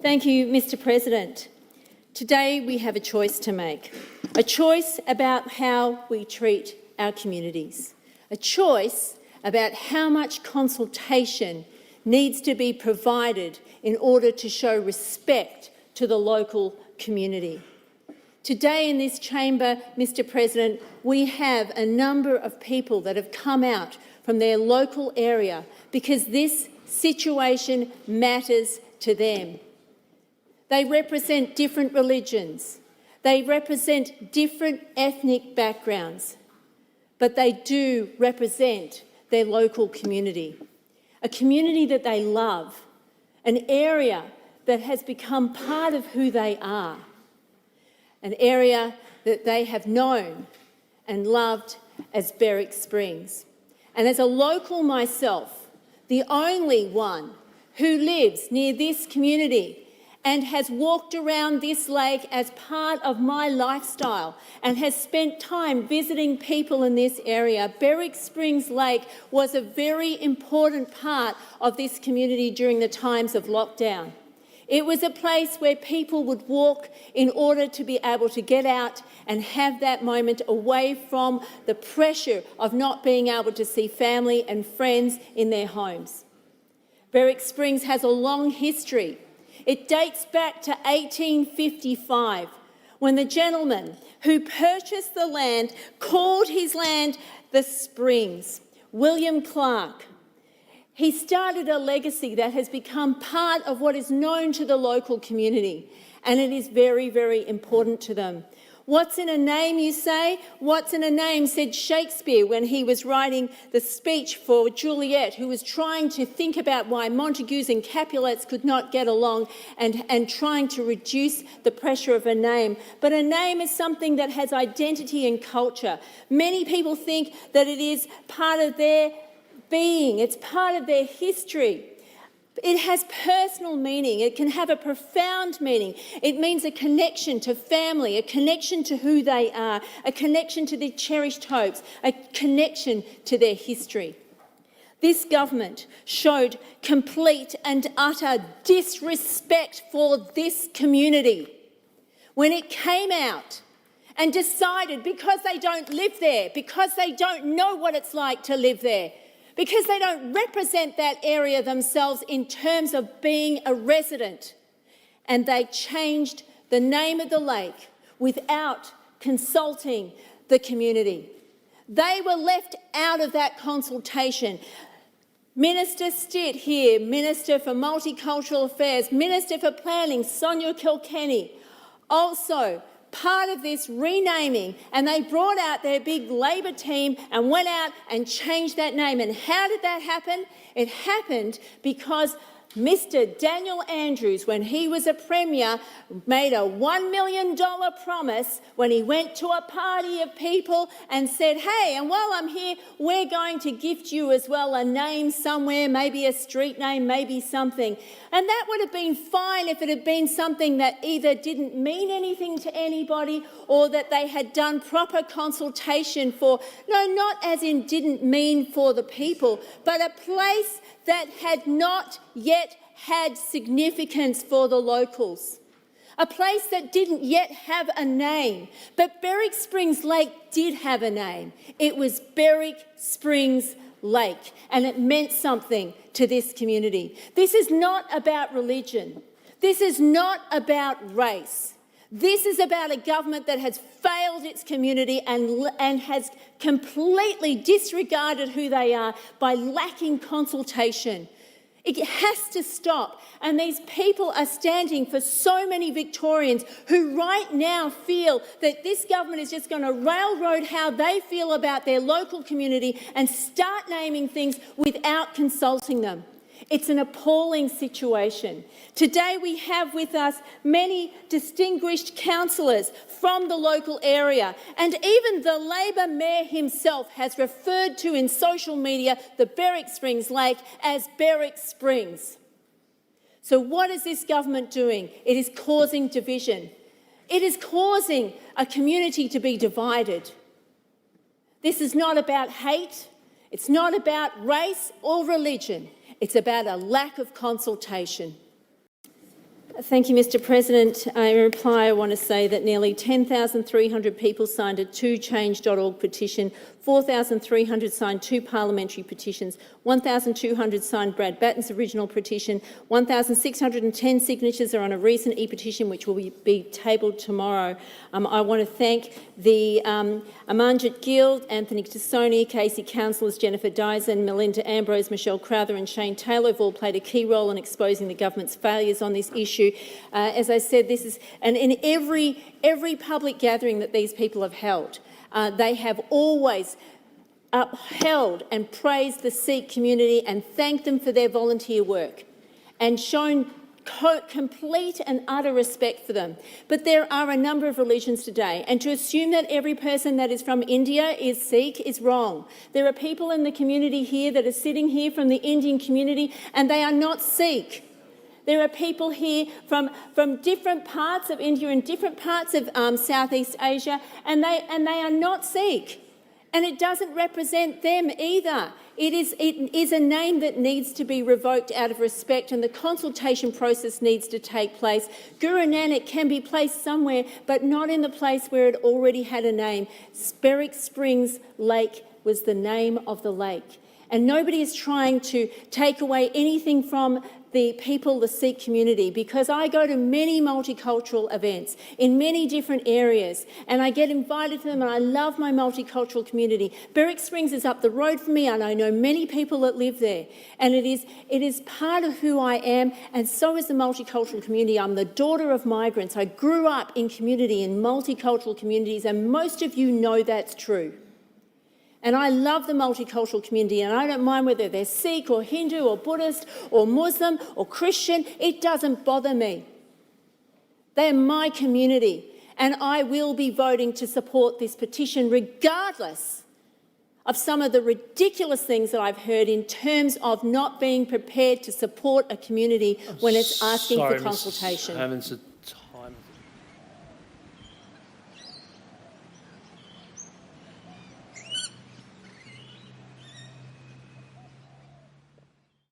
Thank you, Mr. President. Today we have a choice to make, a choice about how we treat our communities, a choice about how much consultation needs to be provided in order to show respect to the local community. Today in this chamber, Mr. President, we have a number of people that have come out from their local area because this situation matters to them. They represent different religions. They represent different ethnic backgrounds, but they do represent their local community, a community that they love, an area that has become part of who they are, an area that they have known and loved as Berwick Springs. And as a local myself, the only one who lives near this community and has walked around this lake as part of my lifestyle and has spent time visiting people in this area, Berwick Springs Lake was a very important part of this community during the times of lockdown. It was a place where people would walk in order to be able to get out and have that moment away from the pressure of not being able to see family and friends in their homes. Berwick Springs has a long history. It dates back to 1855, when the gentleman who purchased the land called his land the Springs, William Clark. He started a legacy that has become part of what is known to the local community, and it is very, very important to them. What's in a name, you say? What's in a name, said Shakespeare when he was writing the speech for Juliet, who was trying to think about why Montagues and Capulets could not get along and trying to reduce the pressure of a name. But a name is something that has identity and culture. Many people think that it is part of their being, it's part of their history. It has personal meaning. It can have a profound meaning. It means a connection to family, a connection to who they are, a connection to their cherished hopes, a connection to their history. This government showed complete and utter disrespect for this community when it came out and decided, because they don't live there, because they don't know what it's like to live there, because they don't represent that area themselves in terms of being a resident. And they changed the name of the lake without consulting the community. They were left out of that consultation. Minister Stitt here, Minister for Multicultural Affairs, Minister for Planning, Sonia Kilkenny, also part of this renaming, and they brought out their big Labor team and went out and changed that name. And how did that happen? It happened because Mr. Daniel Andrews, when he was a Premier, made a $1 million promise when he went to a party of people and said, hey, and while I'm here, we're going to gift you as well a name somewhere, maybe a street name, maybe something. And that would have been fine if it had been something that either didn't mean anything to anybody or that they had done proper consultation for. No, not as in didn't mean for the people, but a place that had not yet had significance for the locals. A place that didn't yet have a name. But Berwick Springs Lake did have a name. It was Berwick Springs Lake, and it meant something to this community. This is not about religion. This is not about race. This is about a government that has failed its community and has completely disregarded who they are by lacking consultation. It has to stop. And these people are standing for so many Victorians who right now feel that this government is just going to railroad how they feel about their local community and start naming things without consulting them. It's an appalling situation. Today we have with us many distinguished councillors from the local area, and even the Labor Mayor himself has referred to in social media the Berwick Springs Lake as Berwick Springs. So what is this government doing? It is causing division. It is causing a community to be divided. This is not about hate. It's not about race or religion. It's about a lack of consultation. Thank you, Mr President. In reply, I want to say that nearly 10,300 people signed a tochange.org petition, 4,300 signed 2 parliamentary petitions, 1,200 signed Brad Batten's original petition, 1,610 signatures are on a recent e-petition which will be tabled tomorrow. I want to thank the Amanjit Guild, Anthony Tassoni, Casey councillors Jennifer Dyson, Melinda Ambrose, Michelle Crowther and Shane Taylor have all played a key role in exposing the government's failures on this issue. As I said, this is, and in every public gathering that these people have held, they have always upheld and praised the Sikh community and thanked them for their volunteer work and shown complete and utter respect for them. But there are a number of religions today, and to assume that every person that is from India is Sikh is wrong. There are people in the community here that are sitting here from the Indian community and they are not Sikh. There are people here from different parts of India and different parts of Southeast Asia, and they are not Sikh. And it doesn't represent them either. It is a name that needs to be revoked out of respect, and the consultation process needs to take place. Guru Nanak can be placed somewhere, but not in the place where it already had a name. Berwick Springs Lake was the name of the lake. And nobody is trying to take away anything from the people, the Sikh community, because I go to many multicultural events in many different areas and I get invited to them, and I love my multicultural community. Berwick Springs is up the road from me and I know many people that live there, and it is part of who I am, and so is the multicultural community. I'm the daughter of migrants. I grew up in community, in multicultural communities, and most of you know that's true. And I love the multicultural community, and I don't mind whether they're Sikh or Hindu or Buddhist or Muslim or Christian. It doesn't bother me. They're my community, and I will be voting to support this petition regardless of some of the ridiculous things that I've heard in terms of not being prepared to support a community when it's asking for consultation. Ms. Hammonds,